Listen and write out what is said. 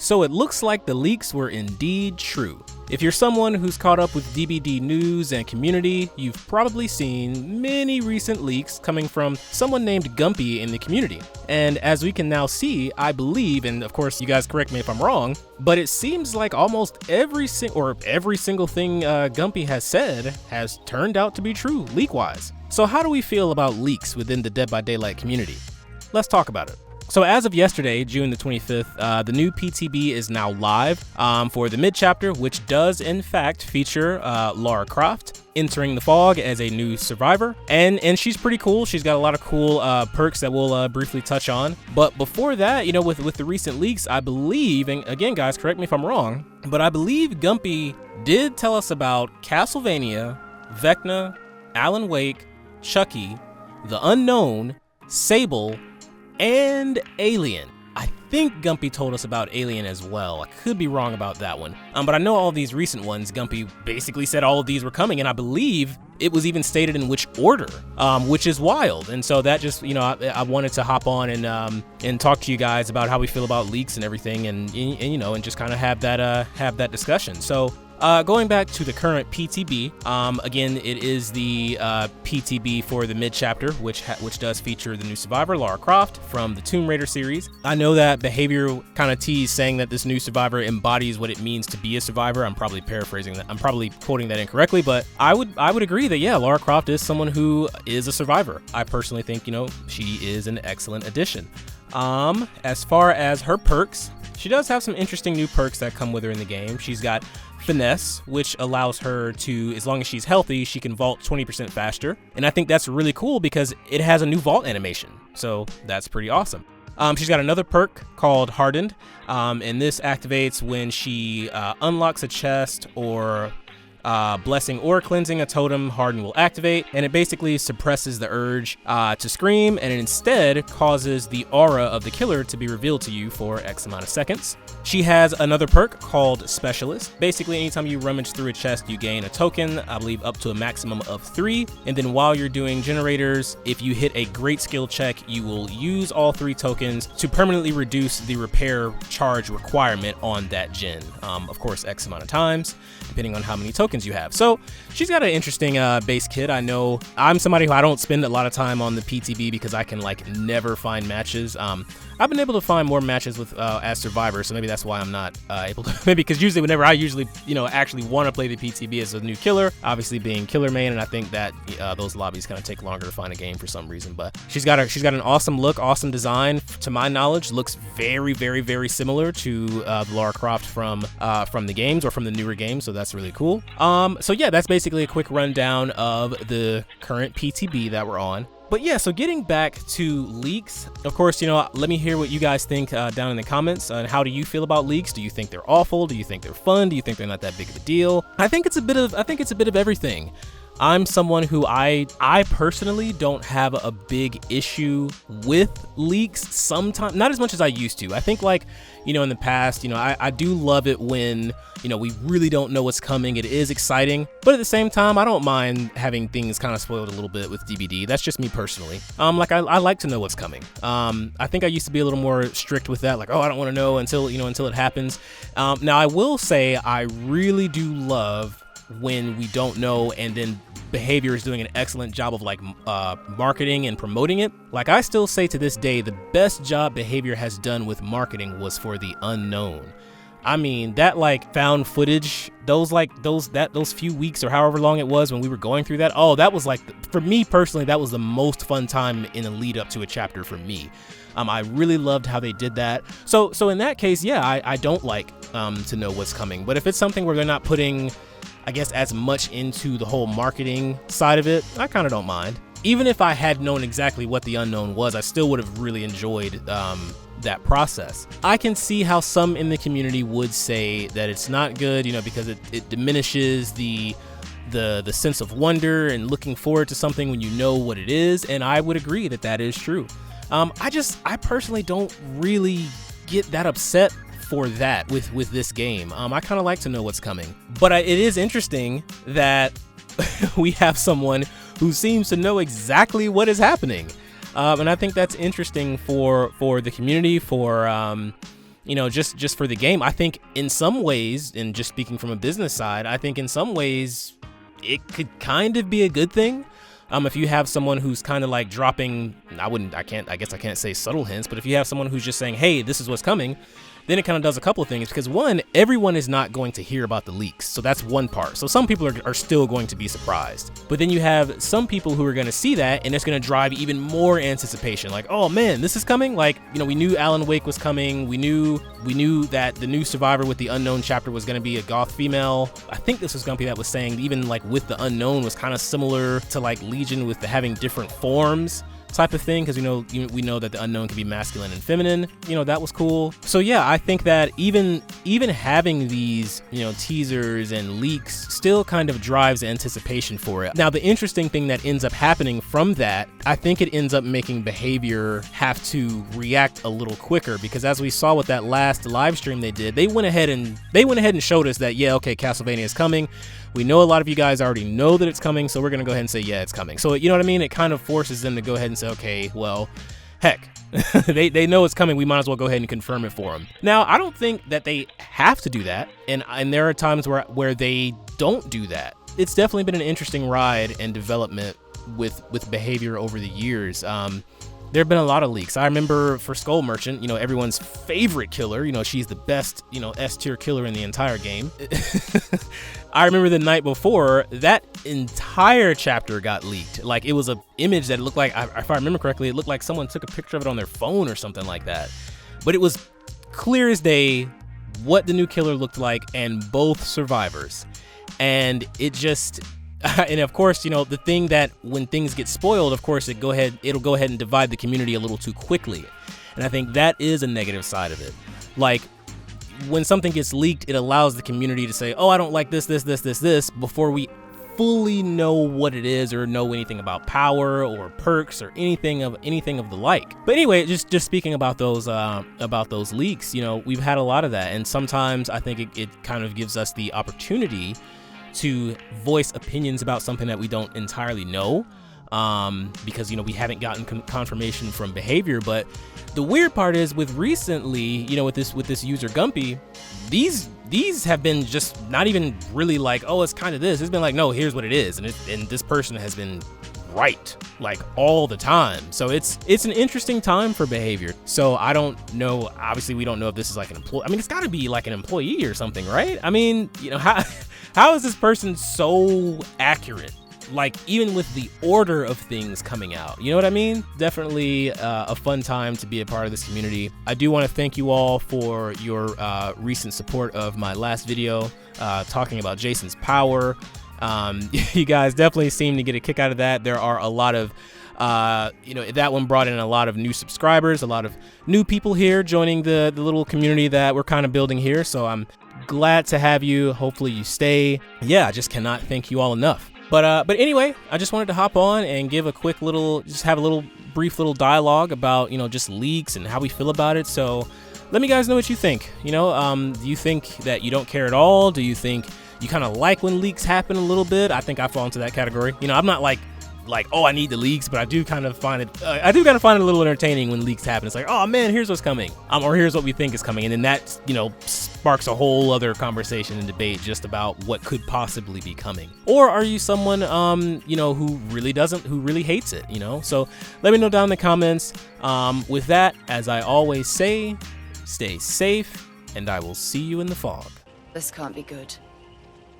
So it looks like the leaks were indeed true. If you're someone who's caught up with DBD news and community, you've probably seen many recent leaks coming from someone named Gumpy in the community. And as we can now see, I believe, and of course you guys correct me if I'm wrong, but it seems like almost every single thing Gumpy has said has turned out to be true leak-wise. So how do we feel about leaks within the Dead by Daylight community? Let's talk about it. So as of yesterday, June the 25th, the new PTB is now live for the mid-chapter, which does in fact feature Lara Croft entering the fog as a new survivor. And she's pretty cool. She's got a lot of cool perks that we'll briefly touch on. But before that, with the recent leaks, I believe, and again, guys, correct me if I'm wrong, but I believe Gumpy did tell us about Castlevania, Vecna, Alan Wake, Chucky, The Unknown, Sable, and Alien. I think Gumpy told us about Alien as well. I could be wrong about that one. But I know all these recent ones, Gumpy basically said all of these were coming, and I believe it was even stated in which order, which is wild. And so that just, I wanted to hop on and talk to you guys about how we feel about leaks and everything, and just kind of have that discussion. So going back to the current PTB, again, it is the PTB for the mid-chapter, which does feature the new survivor, Lara Croft, from the Tomb Raider series. I know that Behavior kind of teased saying that this new survivor embodies what it means to be a survivor. I'm probably paraphrasing that. I'm probably quoting that incorrectly, but I would agree that, yeah, Lara Croft is someone who is a survivor. I personally think, she is an excellent addition. As far as her perks, she does have some interesting new perks that come with her in the game. She's got Finesse, which allows her to, as long as she's healthy, she can vault 20% faster. And I think that's really cool because it has a new vault animation. So that's pretty awesome. She's got another perk called Hardened, and this activates when she unlocks a chest or blessing or cleansing a totem. Harden will activate, and it basically suppresses the urge to scream, and it instead causes the aura of the killer to be revealed to you for X amount of seconds. She has another perk called Specialist. Basically, anytime you rummage through a chest, you gain a token, I believe up to a maximum of 3. And then while you're doing generators, if you hit a great skill check, you will use all 3 tokens to permanently reduce the repair charge requirement on that gen. Of course, X amount of times, depending on how many tokens you have. So she's got an interesting base kit. I know I'm somebody who I don't spend a lot of time on the PTB because I can never find matches. I've been able to find more matches with as Survivor, so maybe that's why I'm not able to. Maybe because usually whenever I actually want to play the PTB as a new killer, obviously being killer main, and I think that those lobbies kind of take longer to find a game for some reason. But she's got an awesome look, awesome design. To my knowledge, looks very, very, very similar to the Lara Croft from the games or from the newer games. So that's really cool. So yeah, that's basically a quick rundown of the current PTB that we're on. But yeah, so getting back to leaks, of course, let me hear what you guys think down in the comments. And how do you feel about leaks? Do you think they're awful? Do you think they're fun? Do you think they're not that big of a deal? I think it's a bit of everything. I'm someone who I personally don't have a big issue with leaks sometimes, not as much as I used to. I think in the past, I do love it when, we really don't know what's coming. It is exciting, but at the same time, I don't mind having things kind of spoiled a little bit with DBD. That's just me personally. I like to know what's coming. I think I used to be a little more strict with that. I don't want to know until it happens. Now I will say I really do love when we don't know, and then Behavior is doing an excellent job of marketing and promoting it. I still say to this day, the best job Behavior has done with marketing was for The Unknown. I mean, that found footage, those few weeks or however long it was when we were going through that. Oh, that was for me personally, that was the most fun time in the lead up to a chapter for me. I really loved how they did that. So in that case, yeah, I don't like to know what's coming. But if it's something where they're not putting, I guess, as much into the whole marketing side of it, I kind of don't mind. Even if I had known exactly what The Unknown was, I still would have really enjoyed that process. I can see how some in the community would say that it's not good, because it diminishes the sense of wonder and looking forward to something when you know what it is, and I would agree that is true. I personally don't really get that upset for that with this game. I kind of like to know what's coming, but it is interesting that we have someone who seems to know exactly what is happening, and I think that's interesting for the community, for you know, just for the game. I think in some ways, and just speaking from a business side, I think in some ways it could kind of be a good thing. If you have someone who's kind of like dropping, I guess I can't say subtle hints, but if you have someone who's just saying, hey, this is what's coming, then it kind of does a couple of things, because one, everyone is not going to hear about the leaks. So that's one part. So some people are still going to be surprised. But then you have some people who are going to see that, and it's going to drive even more anticipation. Like, oh man, this is coming. Like, you know, we knew Alan Wake was coming. We knew that the new Survivor with the Unknown chapter was going to be a goth female. I think this was Gumpy that was saying even like with the Unknown was kind of similar to like Legion with the having different forms type of thing, because we know that the Unknown can be masculine and feminine. You know, that was cool. So yeah, I think that even having these, you know, teasers and leaks still kind of drives anticipation for it. Now, the interesting thing that ends up happening from that, I think it ends up making behavior have to react a little quicker, because as we saw with that last live stream they did, they went ahead and showed us that, yeah, okay, Castlevania is coming. We know a lot of you guys already know that it's coming, so we're gonna go ahead and say, yeah, it's coming. So you know what I mean? It kind of forces them to go ahead and say, okay, well, heck, they know it's coming. We might as well go ahead and confirm it for them. Now, I don't think that they have to do that, and there are times where they don't do that. It's definitely been an interesting ride and development with behavior over the years. There have been a lot of leaks. I remember for Skull Merchant, you know, everyone's favorite killer, you know, she's the best, you know, S-tier killer in the entire game. I remember the night before, that entire chapter got leaked. Like, it was an image that looked like, if I remember correctly, it looked like someone took a picture of it on their phone or something like that. But it was clear as day what the new killer looked like, and both survivors. And it just... and of course, you know, the thing that when things get spoiled, of course, it'll go ahead and divide the community a little too quickly. And I think that is a negative side of it. Like, when something gets leaked, it allows the community to say, oh, I don't like this, before we fully know what it is or know anything about power or perks or anything of the like. But anyway, just speaking about those leaks, you know, we've had a lot of that. And sometimes I think it kind of gives us the opportunity to voice opinions about something that we don't entirely know, because, you know, we haven't gotten confirmation from behavior. But the weird part is with recently, you know, with this user Gumpy, these have been just not even really like, oh, it's kind of this. It's been like, no, here's what it is, and this person has been right like all the time. So it's an interesting time for behavior. So I don't know, obviously we don't know if this is like an employee. I mean, it's got to be like an employee or something, right? I mean, you know, how is this person so accurate, like even with the order of things coming out? You know what I mean? Definitely a fun time to be a part of this community. I do want to thank you all for your recent support of my last video talking about Jason's power. You guys definitely seem to get a kick out of that. There are a lot of, you know, that one brought in a lot of new subscribers, a lot of new people here joining the little community that we're kind of building here. So I'm glad to have you. Hopefully you stay. Yeah, I just cannot thank you all enough. But anyway, I just wanted to hop on and give a quick just have a brief little dialogue about, you know, just leaks and how we feel about it. So let me guys know what you think. You know, do you think that you don't care at all? Do you think you kind of like when leaks happen a little bit? I think I fall into that category. You know, I'm not like, oh, I need the leaks, but I do kind of find it a little entertaining when leaks happen. It's like, oh man, here's what's coming, or here's what we think is coming, and then that, you know, sparks a whole other conversation and debate just about what could possibly be coming. Or are you someone, you know, who really hates it, you know? So let me know down in the comments. With that, as I always say, stay safe, and I will see you in the fog. This can't be good.